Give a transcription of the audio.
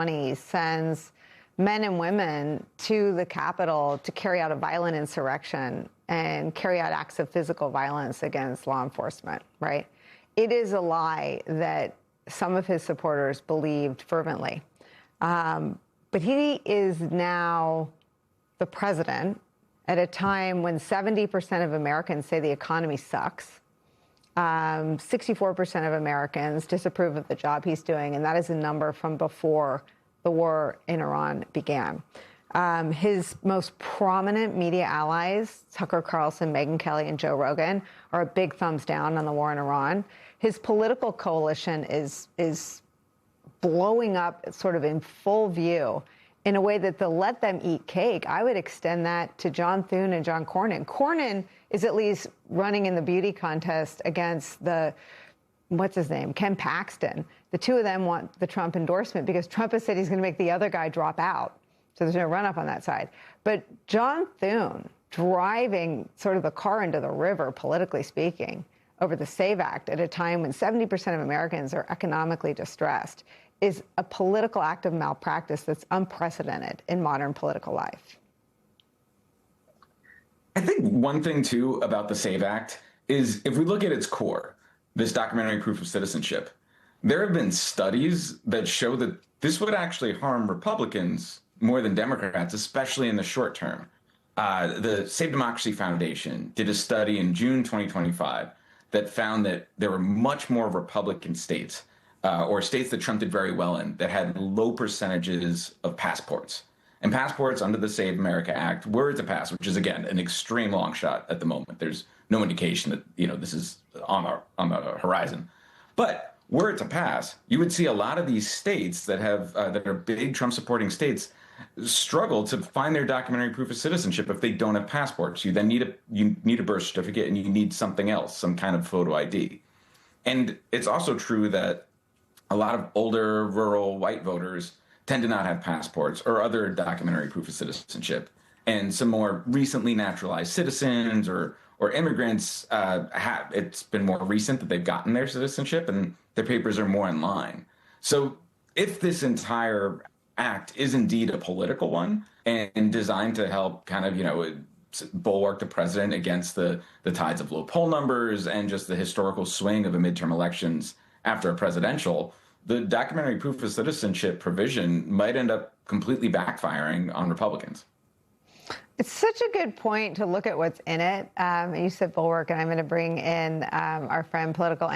20 sends men and women to the Capitol to carry out a violent insurrection and carry out acts of physical violence against law enforcement, right? It is a lie that some of his supporters believed fervently. But he is now the president at a time when 70% of Americans say the economy sucks. 64% of Americans disapprove of the job he's doing, and that is a number from before the war in Iran began. His most prominent media allies, Tucker Carlson, Megyn Kelly, and Joe Rogan, are a big thumbs down on the war in Iran. His political coalition is blowing up sort of in full view in a way that they'll let them eat cake. I would extend that to John Thune and John Cornyn. Cornyn is at least running in the beauty contest against the, what's his name, Ken Paxton. The two of them want the Trump endorsement because Trump has said he's going to make the other guy drop out. So there's no run-up on that side. But John Thune driving sort of the car into the river, politically speaking, over the SAVE Act at a time when 70% of Americans are economically distressed is a political act of malpractice that's unprecedented in modern political life. I think one thing, too, about the SAVE Act is if we look at its core, this documentary proof of citizenship, there have been studies that show that this would actually harm Republicans more than Democrats, especially in the short term. The Save Democracy Foundation did a study in June 2025 that found that there were much more Republican states or states that Trump did very well in that had low percentages of passports. And passports under the Save America Act were to pass, which is, again, an extreme long shot at the moment. There's no indication that, this is on the horizon. But were it to pass, you would see a lot of these states that have that are big Trump-supporting states struggle to find their documentary proof of citizenship if they don't have passports. You then need a birth certificate and you need something else, some kind of photo ID. And it's also true that a lot of older rural white voters tend to not have passports or other documentary proof of citizenship. And some more recently naturalized citizens or immigrants it's been more recent that they've gotten their citizenship and their papers are more in line. So if this entire act is indeed a political one and designed to help kind of, bulwark the president against the tides of low poll numbers and just the historical swing of the midterm elections after a presidential, the documentary proof of citizenship provision might end up completely backfiring on Republicans. It's such a good point to look at what's in it. You said bulwark, and I'm going to bring in our friend, political